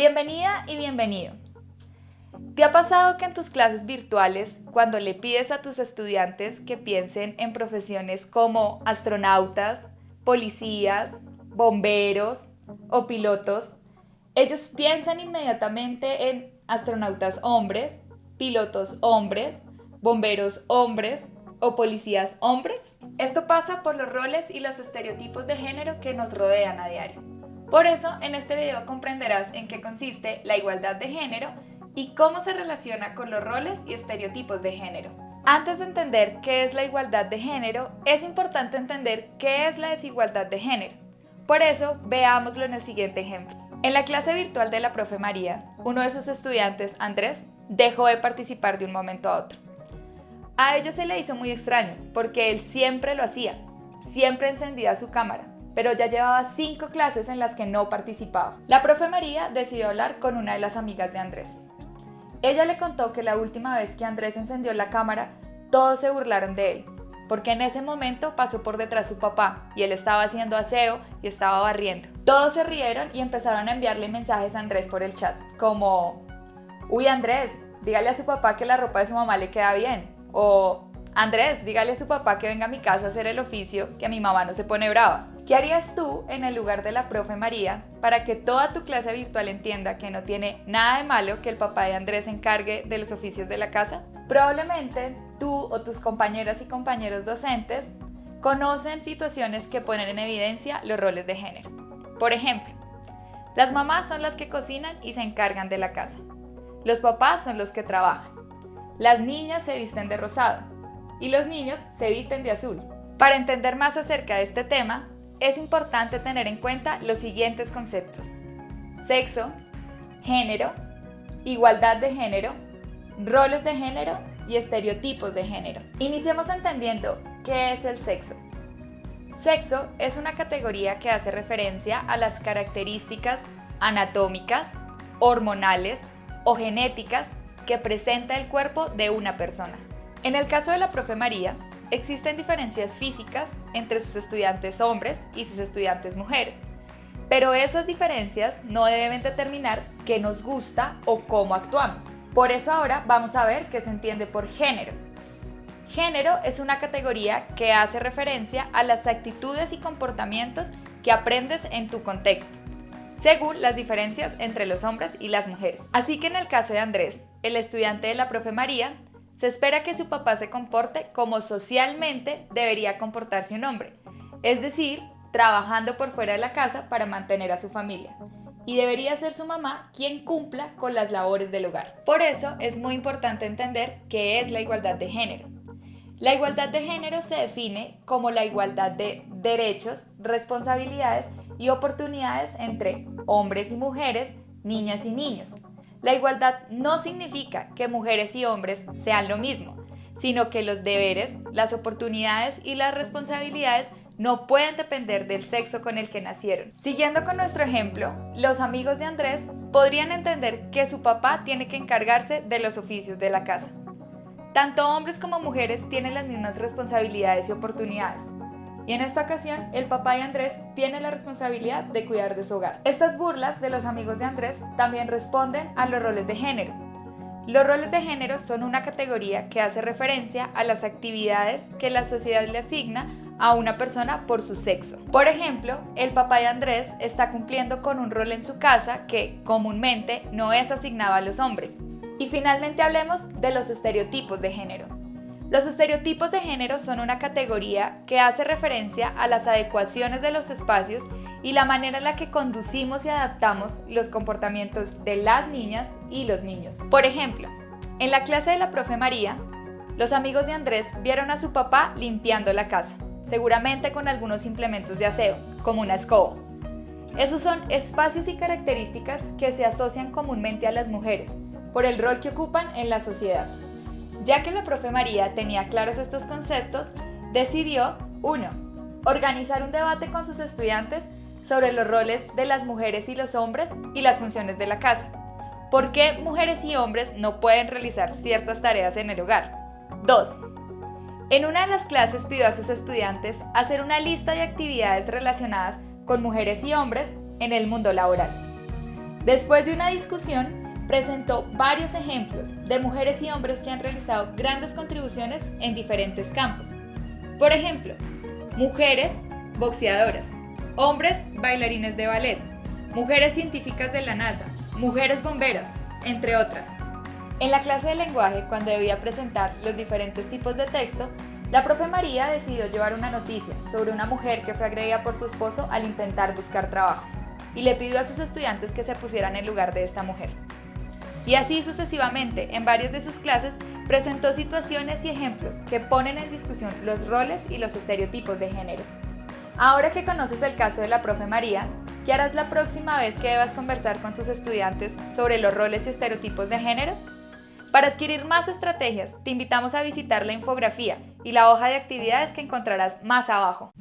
Bienvenida y bienvenido. ¿Te ha pasado que en tus clases virtuales, cuando le pides a tus estudiantes que piensen en profesiones como astronautas, policías, bomberos o pilotos, ellos piensan inmediatamente en astronautas hombres, pilotos hombres, bomberos hombres o policías hombres? Esto pasa por los roles y los estereotipos de género que nos rodean a diario. Por eso, en este video comprenderás en qué consiste la igualdad de género y cómo se relaciona con los roles y estereotipos de género. Antes de entender qué es la igualdad de género, es importante entender qué es la desigualdad de género. Por eso, veámoslo en el siguiente ejemplo. En la clase virtual de la profe María, uno de sus estudiantes, Andrés, dejó de participar de un momento a otro. A ella se le hizo muy extraño, porque él siempre lo hacía, siempre encendía su cámara, pero ya llevaba 5 clases en las que no participaba. La profe María decidió hablar con una de las amigas de Andrés. Ella le contó que la última vez que Andrés encendió la cámara, todos se burlaron de él, porque en ese momento pasó por detrás su papá y él estaba haciendo aseo y estaba barriendo. Todos se rieron y empezaron a enviarle mensajes a Andrés por el chat, como: «Uy, Andrés, dígale a su papá que la ropa de su mamá le queda bien», o «Andrés, dígale a su papá que venga a mi casa a hacer el oficio, que a mi mamá no se pone brava». ¿Qué harías tú en el lugar de la profe María para que toda tu clase virtual entienda que no tiene nada de malo que el papá de Andrés se encargue de los oficios de la casa? Probablemente tú o tus compañeras y compañeros docentes conocen situaciones que ponen en evidencia los roles de género. Por ejemplo, las mamás son las que cocinan y se encargan de la casa. Los papás son los que trabajan. Las niñas se visten de rosado y los niños se visten de azul. Para entender más acerca de este tema, es importante tener en cuenta los siguientes conceptos: sexo, género, igualdad de género, roles de género y estereotipos de género. Iniciemos entendiendo qué es el sexo. Sexo es una categoría que hace referencia a las características anatómicas, hormonales o genéticas que presenta el cuerpo de una persona. En el caso de la profe María, existen diferencias físicas entre sus estudiantes hombres y sus estudiantes mujeres, pero esas diferencias no deben determinar qué nos gusta o cómo actuamos. Por eso ahora vamos a ver qué se entiende por género. Género es una categoría que hace referencia a las actitudes y comportamientos que aprendes en tu contexto, según las diferencias entre los hombres y las mujeres. Así que en el caso de Andrés, el estudiante de la profe María, se espera que su papá se comporte como socialmente debería comportarse un hombre, es decir, trabajando por fuera de la casa para mantener a su familia, y debería ser su mamá quien cumpla con las labores del hogar. Por eso es muy importante entender qué es la igualdad de género. La igualdad de género se define como la igualdad de derechos, responsabilidades y oportunidades entre hombres y mujeres, niñas y niños. La igualdad no significa que mujeres y hombres sean lo mismo, sino que los deberes, las oportunidades y las responsabilidades no pueden depender del sexo con el que nacieron. Siguiendo con nuestro ejemplo, los amigos de Andrés podrían entender que su papá tiene que encargarse de los oficios de la casa. Tanto hombres como mujeres tienen las mismas responsabilidades y oportunidades. Y en esta ocasión, el papá de Andrés tiene la responsabilidad de cuidar de su hogar. Estas burlas de los amigos de Andrés también responden a los roles de género. Los roles de género son una categoría que hace referencia a las actividades que la sociedad le asigna a una persona por su sexo. Por ejemplo, el papá de Andrés está cumpliendo con un rol en su casa que comúnmente no es asignado a los hombres. Y finalmente hablemos de los estereotipos de género. Los estereotipos de género son una categoría que hace referencia a las adecuaciones de los espacios y la manera en la que conducimos y adaptamos los comportamientos de las niñas y los niños. Por ejemplo, en la clase de la profe María, los amigos de Andrés vieron a su papá limpiando la casa, seguramente con algunos implementos de aseo, como una escoba. Esos son espacios y características que se asocian comúnmente a las mujeres, por el rol que ocupan en la sociedad. Ya que la profe María tenía claros estos conceptos, decidió 1. Organizar un debate con sus estudiantes sobre los roles de las mujeres y los hombres y las funciones de la casa. ¿Por qué mujeres y hombres no pueden realizar ciertas tareas en el hogar? 2. En una de las clases pidió a sus estudiantes hacer una lista de actividades relacionadas con mujeres y hombres en el mundo laboral. Después de una discusión, presentó varios ejemplos de mujeres y hombres que han realizado grandes contribuciones en diferentes campos. Por ejemplo, mujeres boxeadoras, hombres bailarines de ballet, mujeres científicas de la NASA, mujeres bomberas, entre otras. En la clase de lenguaje, cuando debía presentar los diferentes tipos de texto, la profe María decidió llevar una noticia sobre una mujer que fue agredida por su esposo al intentar buscar trabajo, y le pidió a sus estudiantes que se pusieran en lugar de esta mujer. Y así sucesivamente, en varias de sus clases, presentó situaciones y ejemplos que ponen en discusión los roles y los estereotipos de género. Ahora que conoces el caso de la profe María, ¿qué harás la próxima vez que debas conversar con tus estudiantes sobre los roles y estereotipos de género? Para adquirir más estrategias, te invitamos a visitar la infografía y la hoja de actividades que encontrarás más abajo.